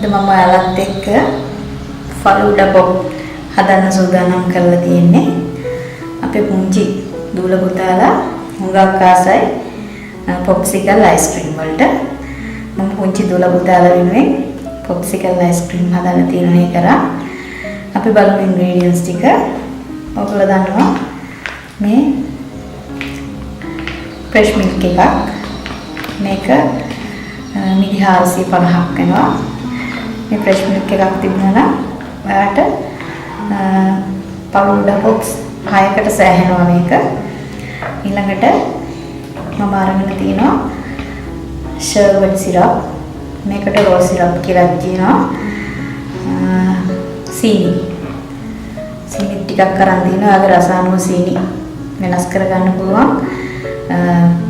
අද මම ඔයාලත් එක්ක ෆලූඩා පොප් හදන්න සූදානම් කරලා තියෙන්නේ. අපේ පුංචි දූල පුතාලා හුඟක් ආසයි පොප්සිකල් අයිස්ක්‍රීම් වලට. මම පුංචි දූල පුතාලා වෙනුවෙන් පොප්සිකල් අයිස්ක්‍රීම් හදන්න තීරණය කරා. අපි බලමු ඉන්ග්‍රීඩියන්ට්ස් ටික. ඔයගොල්ලෝ දන්නවා මේ ෆ්‍රෙෂ් මිල්ක් එකක්. මේක මිලි 450ක් වෙනවා. මේ ෆ්‍රෙෂ් මිල්ක් එකක් තිබුණා නම් ඔයාලට ෆලූඩා පොප්ස් 6කට සෑහෙනවා මේක. ඊළඟට මම අරගෙන තියෙනවා ෂර්බට් සිරප්. මේකට රෝස් සිරප් කියලා කියනවා. සීනි ටිකක් අරන් දිනවා. ආගේ රස අනුව සීනි වෙනස් කරගන්න පුළුවන්.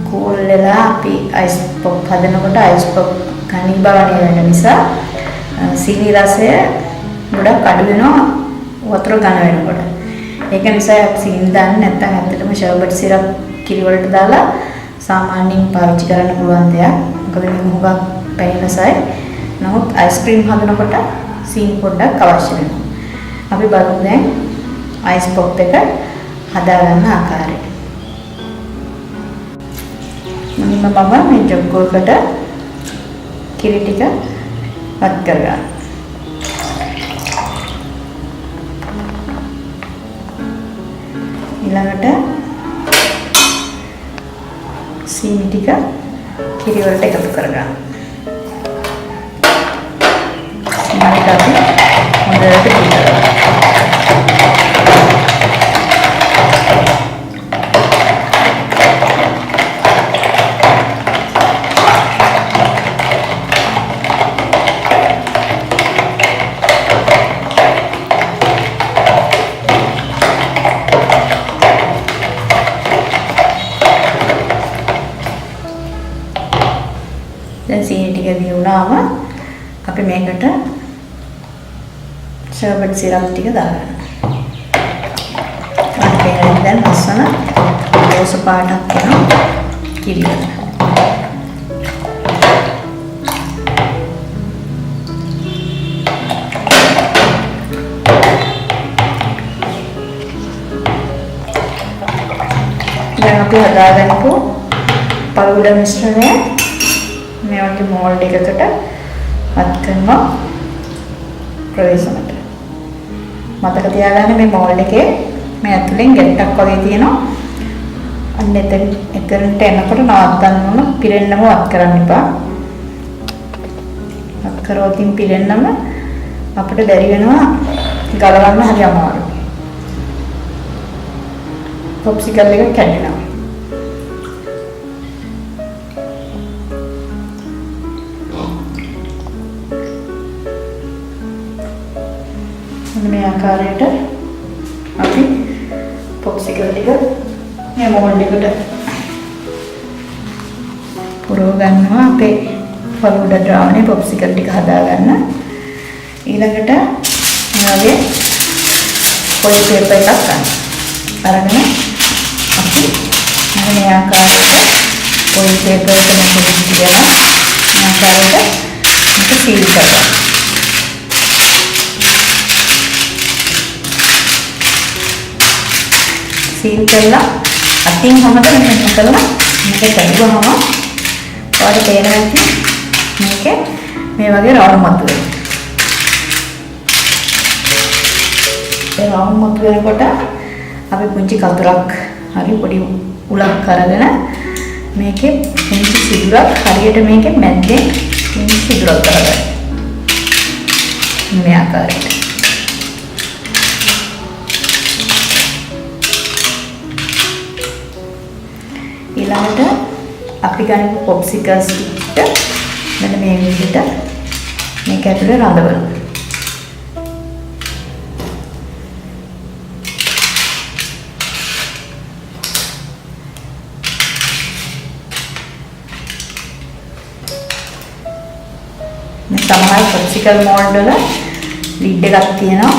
කූල් වෙලා අපි අයිස් පොප් හදනකොට අයිස් පොප් කණිබවණේ වෙන නිසා සීනි රසය ගොඩක් අඩු වෙනවා වතුර ඝන වෙනකොට. ඒක නිසා අපි සීනි දාන්නේ නැත්නම් ඇත්තටම ෂර්බට් සිරප් කිරි වලට දාලා සාමාන්‍යයෙන් පාවිච්චි කරන්න පුළුවන් දෙයක්. මොකද මේක හුඟක් පැණි රසයි. නමුත් අයිස්ක්‍රීම් හදනකොට සීනි පොඩ්ඩක් අවශ්‍ය වෙනවා. අපි බලමු දැන් අයිස් පොප් එක හදාගන්න ආකාරය. මම මේ ජොග්ගුවකට කිරි ටික වත් කරගන්න. ඊළඟට සීනි ටික කිරි වලට එකතු කරගන්න. සීනි ටික අපි හොඳට පිටරගන්න. දැන් සීනි ටික දිනුනාම අපි මේකට ෂර්බට් සිරප් ටික දාගන්න. අපේ දැන් ලස්සන රෝස පාටක් වෙනවා කිරි වල. දැන් අපි හදාගන්නකො ෆලූඩා මිශ්‍රණය මේ වගේ මෝල්ඩ් එකකට වත් කරනවා ප්‍රවේශමට. මතක තියාගන්න මේ මෝල්ඩ් එකේ මේ ඇතුලෙන් ගැට්ටක් වගේ තියෙනවා. අන්න එතනට එනකොට නවත්තන්න ඕන. පිරෙන්නම වත් කරන්න එපා. වත් කරොතින් පිරෙන්නම අපිට බැරි වෙනවා ගලවන්න හරි අමාරුයි. පොප්සිකල් එක කැඩෙනවා. මේ ආකාරයට අපි පොප්සිකල් ටික මේ මෝල්ඩ් එකට පුරව ගන්නවා. අපේ ෆලූඩා ද්‍රාවණේ පොප්සිකල් ටික හදාගන්න. ඊළඟට මේ වගේ පොඩි පේපර් එකක් ගන්න. අරගෙන අපි මේ ආකාරයට පොඩි පේපර් එක මෙතන තියලා මේ ආකාරයට මේක සීල් කරගන්න. සීල් කරලා අතින් හැමද මෙහෙම කරලා මේක කැඩුවම ඔයාලට තේරෙන්නේ මේක මේ වගේ රවුම් මතුවෙනවා. ඒ රවුම් මතුවෙනකොට අපි පුංචි කතුරක් හරි පොඩි උලක් අරගෙන මේකේ පුංචි සිදුරක් හරියට මේකේ මැද්දේ පුංචි සිදුරක් කරගන්න. මේ ආකාරයට. ඊළඟට අපි ගන්න පොප්සිකල් ස්ටික් එක මෙන්න මේ විදිහට මේක ඇතුලේ රඳවනවා. මේ සමහර පොප්සිකල් මෝල්ඩ් වල ලිඩ් එකක් තියෙනවා.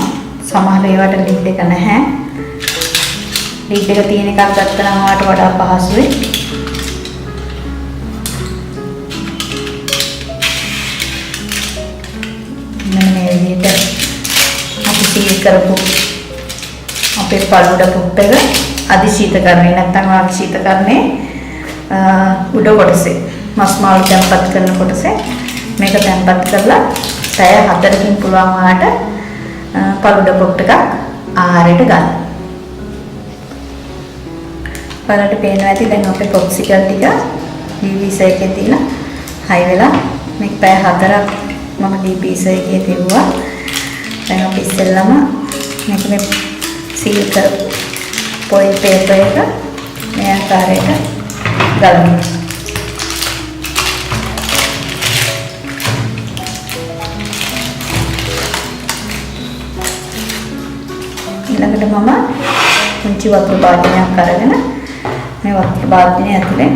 සමහර ඒවාට ලිඩ් එක නැහැ. ලිඩ් එක තියෙන එකක් ගත්තා නම් ඔයාලට වඩා පහසුයි. විදිහට අපි සීල් කරපු අපේ පළුඩ පුප් එක අදි ශීතකරණේ නැත්නම් වාගේ ශීතකරණේ උඩ කොටසේ මස් මාළු තැම්පත් කරන කොටසේ මේක තැම්පත් කරලා පැය 4කින් පුළුවන් වාට පළුඩ පුප් එකක් ආහාරයට ගන්න. බලන්න පේනවා ඇති දැන් අපේ පොප්සිකල් ටික DBS එකේ තියෙන හයි වෙලා මේක පැය 4ක් මම DBS එකේ තියුවා. දැන් අපි ඉස්සෙල්ලාම මේක මේ සීල් කර පොයි පේපර් එක මේ ආකාරයට ගලවමු. ඊළඟට මම පුංචි වතුර බාල්දියක් අරගෙන මේ වතුර බාල්දිය ඇතුලේ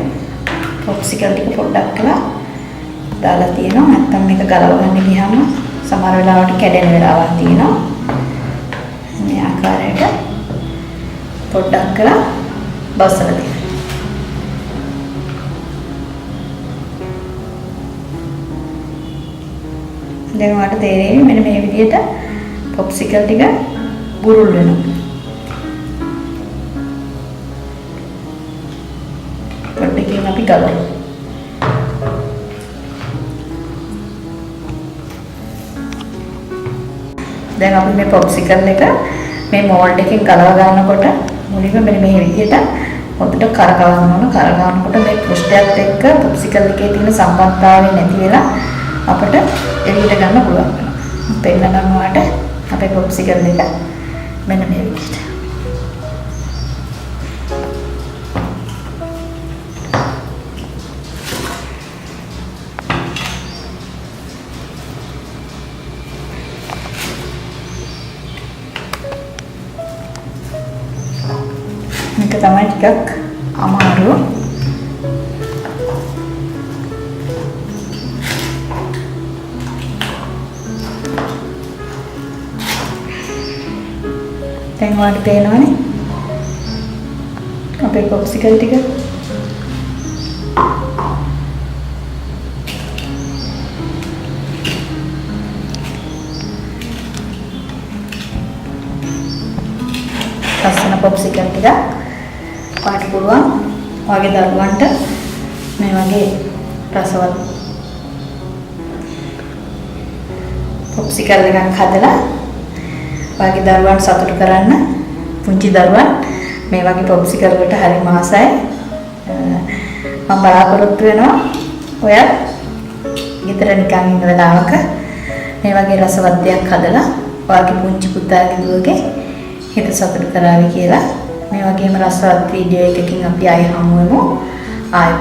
පොප්සිකල් ටික පොඩ්ඩක් කළා දාලා තියෙනවා. නැත්තම් මේක ගලව ගන්න ගියාම සමහර වෙලාවට කැඩෙන වෙලාවක් තියෙනවා. මේ ආකාරයට පොඩ්ඩක් කළා බස්සලා දෙන්න. දැන් ඔයාලට තේරෙන්නේ මෙන්න මේ විදිහට පොප්සිකල් ටික බුරුල් වෙනවා. පොඩ්ඩකින් අපි ගලවමු. දැන් අපි මේ පොප්සිකල් එක මේ මෝල්ඩ් එකෙන් ගලව ගන්නකොට මුලින්ම මෙන්න මේ විදිහට හොඳට කරකවන්න ඕන. කරකවනකොට මේ පෘෂ්ඨයත් එක්ක පොප්සිකල් එකේ තියෙන සම්බන්ධතාවය නැති වෙලා අපිට එළියට ගන්න පුළුවන් වෙනවා. පෙන්නනම් ඔයාලට අපේ පොප්සිකල් එක මෙන්න මේ විදිහට. මේක තමයි ටිකක් අමාරු. දැන් ඔයාලට පේනවනේ අපේ පොප්සිකල් ටික. ලස්සන පොප්සිකල් ටික පාට පුළුවන් වගේ දරුවන්ට මේ වගේ රසවත් පොප්සිකල් එකක් හදලා වගේ දරුවන් සතුටු කරන්න. පුංචි දරුවන් මේ වගේ පොප්සිකල් වලට හරි ආසයි. මම බලාපොරොත්තු වෙනවා ඔයත් ගෙදර නිකන් ඉන්න වෙලාවක මේ වගේ රසවත් දෙයක් හදලා ඔයාගේ පුංචි පුතාගේ දුවගේ හිත සතුටු කරાવી කියලා. මේ වගේම රසවත් වීඩියෝ එකකින් අපි ආයෙ හමු වෙමු. ආයෙත්